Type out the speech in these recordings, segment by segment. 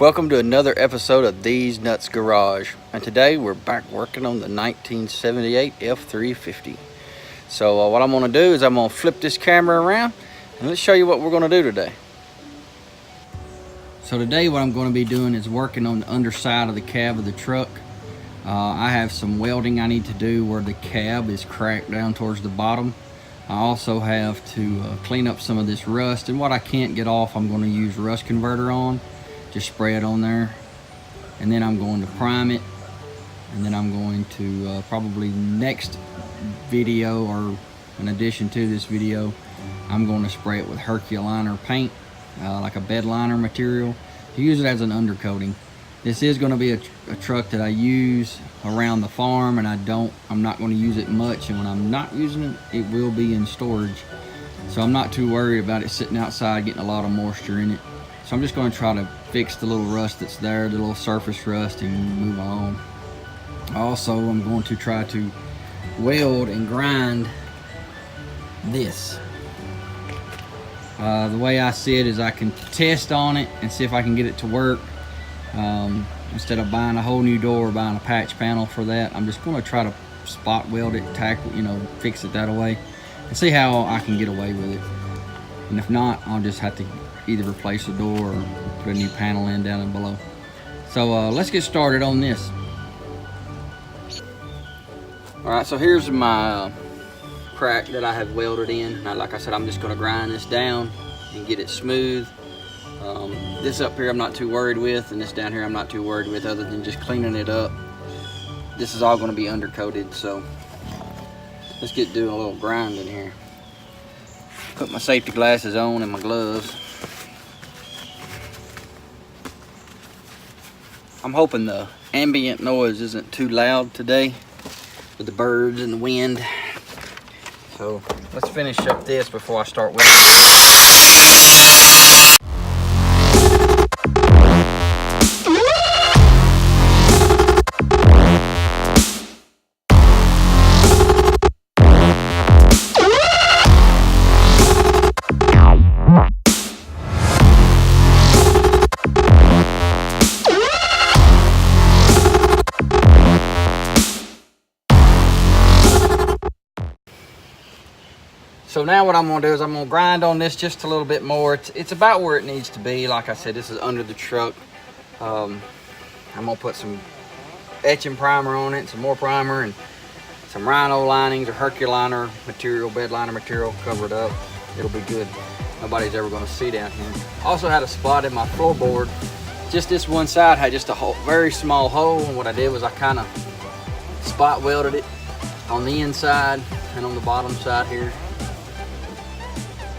Welcome to another episode of Thez Nutz Garage, and today we're back working on the 1978 F-350. So what I'm going to do is I'm going to flip this camera around and let's show you what we're going to do today. So today what I'm going to be doing is working on the underside of the cab of the truck. I have some welding I need to do where the cab is cracked down towards the bottom. I also have to clean up some of this rust, and what I can't get off I'm going to use rust converter on. Just spray it on there, and then I'm going to prime it, and then I'm going to probably next video, or in addition to this video, I'm going to spray it with Herculiner paint, like a bed liner material, to use it as an undercoating. This is going to be a truck that I use around the farm, and I'm not going to use it much, and when I'm not using it, it will be in storage. So I'm not too worried about it sitting outside getting a lot of moisture in it. So I'm just going to try to fix the little rust that's there, the little surface rust, and move on. Also, I'm going to try to weld and grind this. The way I see it is I can test on it and see if I can get it to work. Instead of buying a whole new door or buying a patch panel for that, I'm just going to try to spot weld it, fix it that way, and see how I can get away with it. And if not, I'll just have to either replace the door or put a new panel in down and below. So let's get started on this. Alright, so here's my crack that I have welded in. Now, like I said, I'm just going to grind this down and get it smooth. This up here I'm not too worried with, and this down here I'm not too worried with, other than just cleaning it up. This is all going to be undercoated, so let's get doing a little grinding here. Put my safety glasses on and my gloves. I'm hoping the ambient noise isn't too loud today with the birds and the wind. So let's finish up this before I start welding. So now what I'm going to do is I'm going to grind on this just a little bit more. It's about where it needs to be. Like I said, this is under the truck. I'm going to put some etching primer on it, some more primer, and some rhino linings or Herculiner material, bed liner material, cover it up. It'll be good. Nobody's ever going to see down here. Also had a spot in my floorboard. Just this one side had just a very small hole, and what I did was I kind of spot welded it on the inside and on the bottom side here.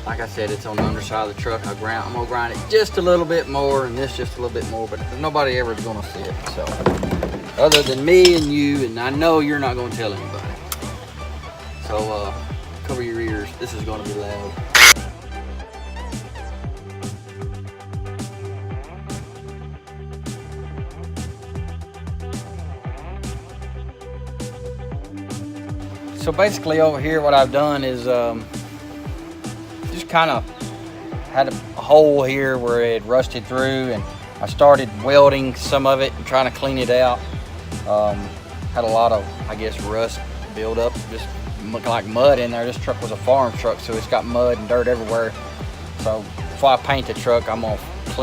Like I said, it's on the underside of the truck. I'm gonna grind it just a little bit more, and this just a little bit more, but nobody ever is gonna see it. So, other than me and you, and I know you're not gonna tell anybody. So, cover your ears. This is gonna be loud. So basically over here what I've done is just kind of had a hole here where it had rusted through, and I started welding some of it and trying to clean it out. Had a lot of, I guess, rust build up, just looking like mud in there. This truck was a farm truck, so it's got mud and dirt everywhere. So before I paint the truck, I'm gonna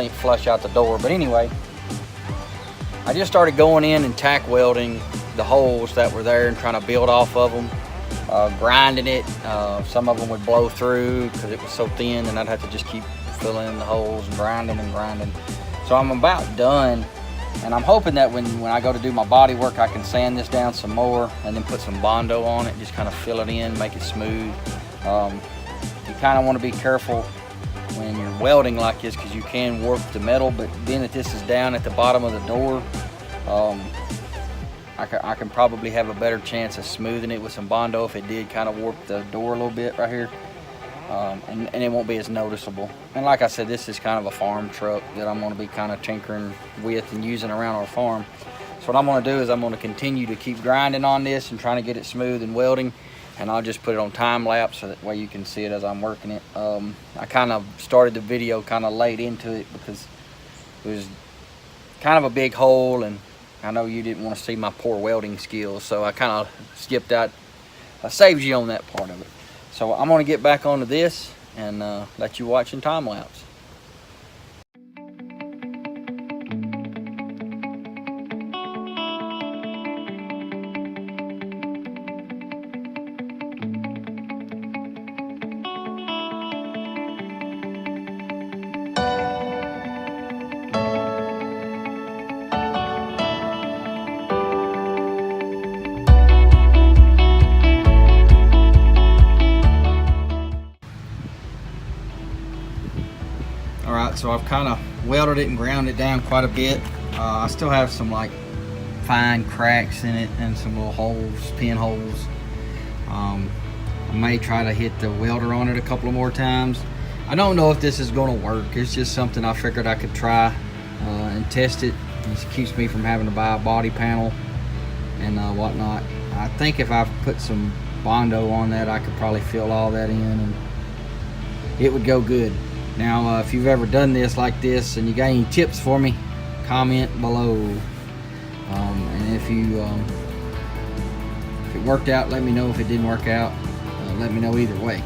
flush out the door. But anyway, I just started going in and tack welding the holes that were there and trying to build off of them. Grinding it. Some of them would blow through because it was so thin, and I'd have to just keep filling in the holes and grinding and grinding. So I'm about done, and I'm hoping that when I go to do my body work, I can sand this down some more and then put some Bondo on it, just kind of fill it in, make it smooth. You kind of want to be careful when you're welding like this, because you can warp the metal, but being that this is down at the bottom of the door, I can probably have a better chance of smoothing it with some Bondo if it did kind of warp the door a little bit right here. And it won't be as noticeable. And like I said, this is kind of a farm truck that I'm going to be kind of tinkering with and using around our farm. So what I'm going to do is I'm going to continue to keep grinding on this and trying to get it smooth and welding. and I'll just put it on time lapse so that way you can see it as I'm working it. I kind of started the video kind of late into it because it was kind of a big hole, and I know you didn't want to see my poor welding skills, so I kind of skipped out. I saved you on that part of it. So I'm going to get back onto this and let you watch in time lapse. Alright, so I've kind of welded it and ground it down quite a bit. I still have some like fine cracks in it and some little holes, pinholes. I may try to hit the welder on it a couple of more times. I don't know if this is going to work. It's just something I figured I could try and test it. This keeps me from having to buy a body panel and whatnot. I think if I put some Bondo on that, I could probably fill all that in and it would go good. Now, if you've ever done this like this and you got any tips for me, comment below. And if it worked out, let me know. If it didn't work out, let me know either way.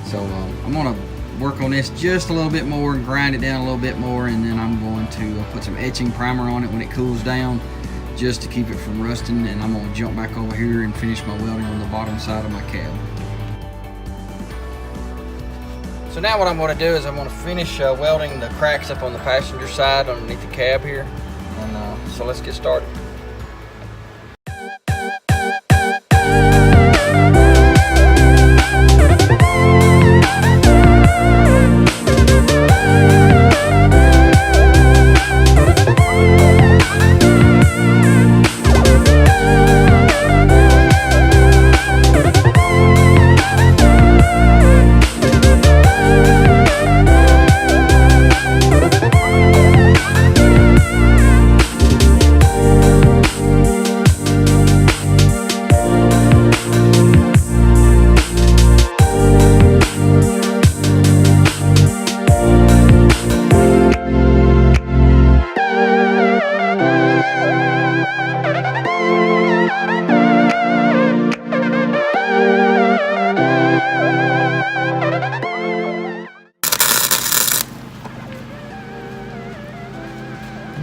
So I'm gonna work on this just a little bit more and grind it down a little bit more, and then I'm going to put some etching primer on it when it cools down, just to keep it from rusting. And I'm gonna jump back over here and finish my welding on the bottom side of my cab. So now what I'm going to do is I'm going to finish welding the cracks up on the passenger side underneath the cab here. And so let's get started.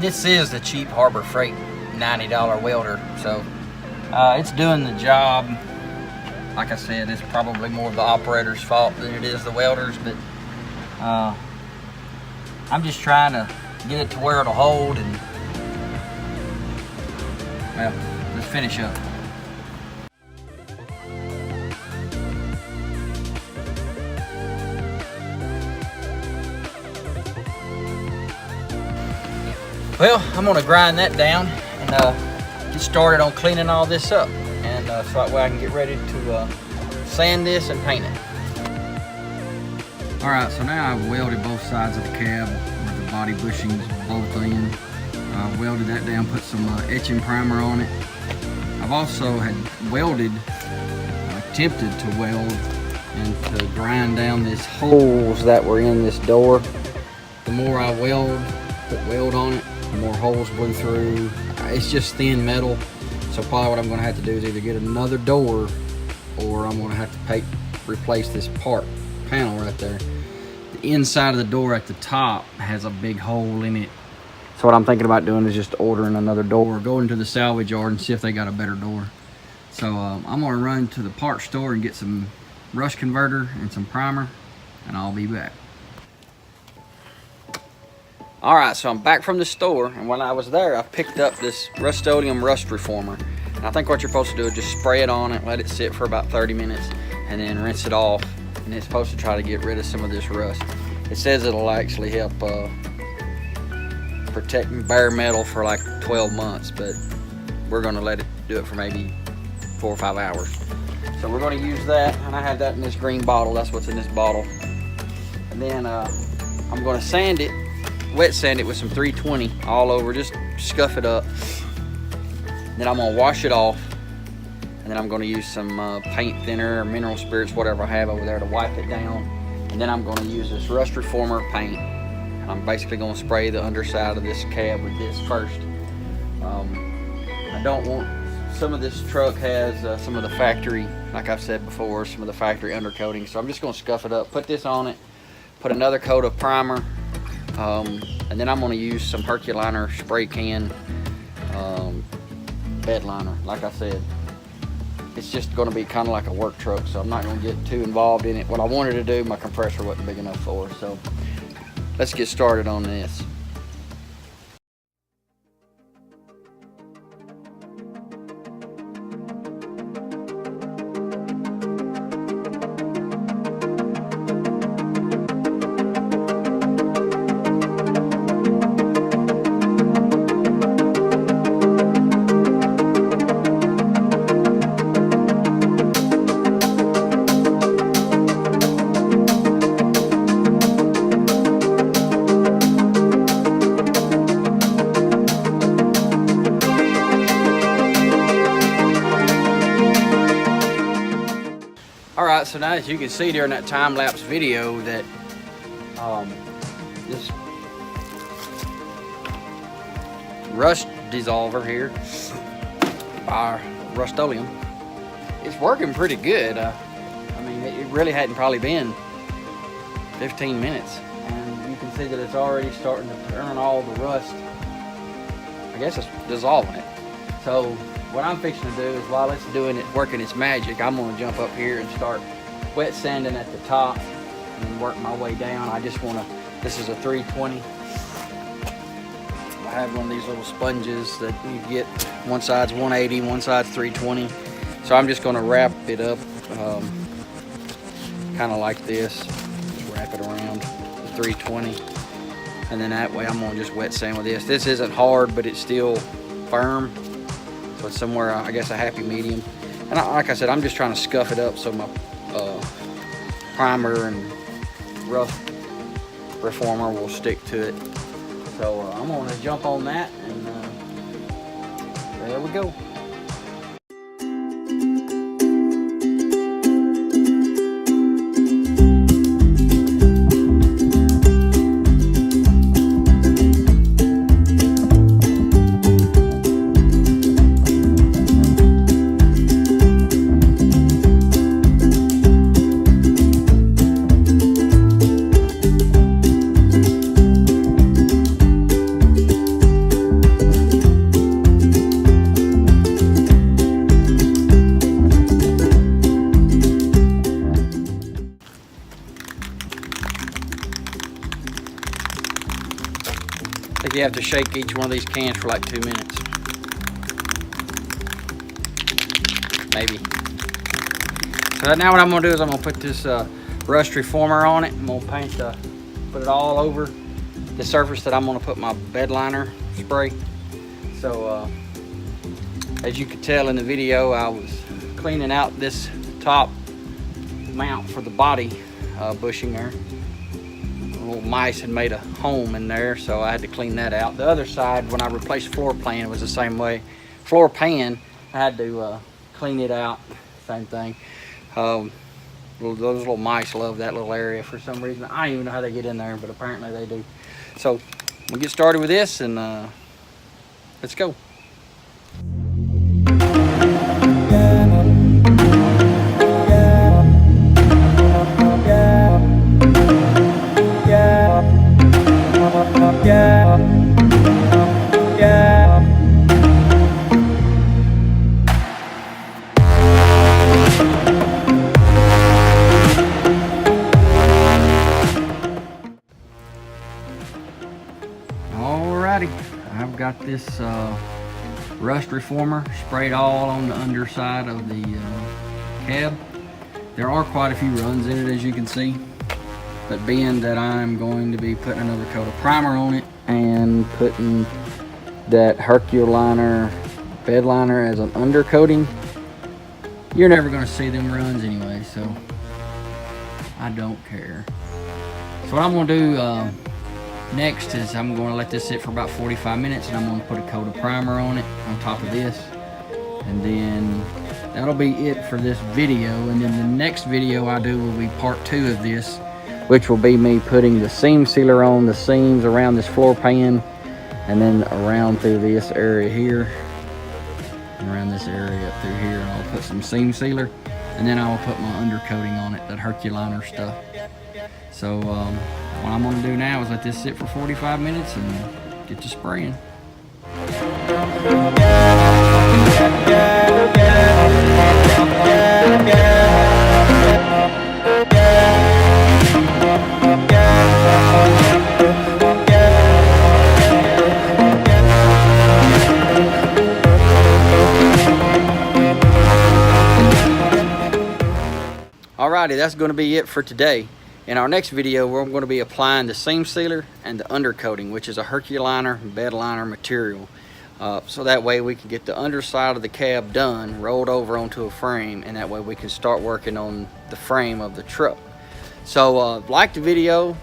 This is the cheap Harbor Freight $90 welder, so it's doing the job. Like I said, it's probably more the operator's fault than it is the welder's, but I'm just trying to get it to where it'll hold, and well, let's finish up. Well, I'm gonna grind that down and get started on cleaning all this up, and so that way I can get ready to sand this and paint it. All right, so now I've welded both sides of the cab where the body bushings both in. I've welded that down, put some etching primer on it. I've also had welded, attempted to weld and to grind down these holes that were in this door. The more I put weld on it, the more holes blew through. It's just thin metal, so probably what I'm going to have to do is either get another door, or I'm going to have to replace this panel right there. The inside of the door at the top has a big hole in it, so what I'm thinking about doing is just ordering another door, going to the salvage yard and see if they got a better door. So I'm going to run to the parts store and get some rust converter and some primer, and I'll be back. All right, so I'm back from the store, and when I was there, I picked up this Rust-Oleum rust reformer. And I think what you're supposed to do is just spray it on it, let it sit for about 30 minutes, and then rinse it off. And it's supposed to try to get rid of some of this rust. It says it'll actually help protect bare metal for like 12 months, but we're gonna let it do it for maybe 4 or 5 hours. So we're gonna use that, and I have that in this green bottle. That's what's in this bottle. And then I'm gonna sand it, wet sand it with some 320 all over, just scuff it up. Then I'm gonna wash it off, and then I'm gonna use some paint thinner or mineral spirits, whatever I have over there, to wipe it down. And then I'm gonna use this rust reformer paint I'm basically going to spray the underside of this cab with this first. I don't want, some of this truck has some of the factory, like I've said before, some of the factory undercoating, so I'm just going to scuff it up, put this on it, put another coat of primer, and then I'm going to use some Herculiner spray can bed liner. Like I said, it's just going to be kind of like a work truck, so I'm not going to get too involved in it. What I wanted to do, my compressor wasn't big enough for, so let's get started on this. Alright, so now as you can see during that time-lapse video that this rust dissolver here, our Rust-Oleum, it's working pretty good. I mean, it really hadn't probably been 15 minutes, and you can see that it's already starting to turn all the rust. I guess it's dissolving it. So what I'm fixing to do is, while it's doing it, working its magic, I'm going to jump up here and start wet sanding at the top and then work my way down. I just want to, this is a 320. I have one of these little sponges that you get, one side's 180, one side's 320. So I'm just going to wrap it up kind of like this. Just wrap it around the 320. And then that way I'm going to just wet sand with this. This isn't hard, but it's still firm. So it's somewhere, I guess, a happy medium. And like I said, I'm just trying to scuff it up so my primer and rough reformer will stick to it. So I'm going to jump on that, and there we go. I think you have to shake each one of these cans for like 2 minutes. Maybe. So now what I'm going to do is I'm going to put this rust reformer on it. I'm going to paint put it all over the surface that I'm going to put my bed liner spray. So as you could tell in the video, I was cleaning out this top mount for the body bushing there. Little mice had made a home in there, so I had to clean that out. The other side, when I replaced floor pan, it was the same way. Floor pan, I had to clean it out, same thing. Those little mice love that little area for some reason. I don't even know how they get in there, but apparently they do. So we'll get started with this, and let's go. Alrighty, I've got this rust reformer sprayed all on the underside of the cab. There are quite a few runs in it, as you can see, but being that I'm going to be putting another coat of primer on it and putting that Herculiner bed liner as an undercoating, you're never going to see them runs anyway, so I don't care. So what I'm going to do next is I'm going to let this sit for about 45 minutes, and I'm going to put a coat of primer on it on top of this, and then that'll be it for this video. And then the next video I do will be part 2 of this, which will be me putting the seam sealer on the seams around this floor pan, and then around through this area here, and around this area up through here, and I'll put some seam sealer, and then I'll put my undercoating on it, that Herculiner stuff. So what I'm gonna do now is let this sit for 45 minutes and get to spraying. Alrighty, that's going to be it for today. In our next video, we're going to be applying the seam sealer and the undercoating, which is a Herculiner bed liner material. So that way we can get the underside of the cab done, rolled over onto a frame, and that way we can start working on the frame of the truck. So like the video,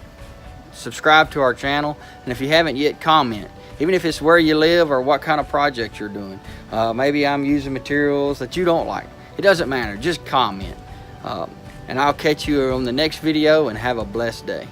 subscribe to our channel, and if you haven't yet, comment. Even if it's where you live or what kind of project you're doing. Maybe I'm using materials that you don't like. It doesn't matter, just comment. And I'll catch you on the next video, and have a blessed day.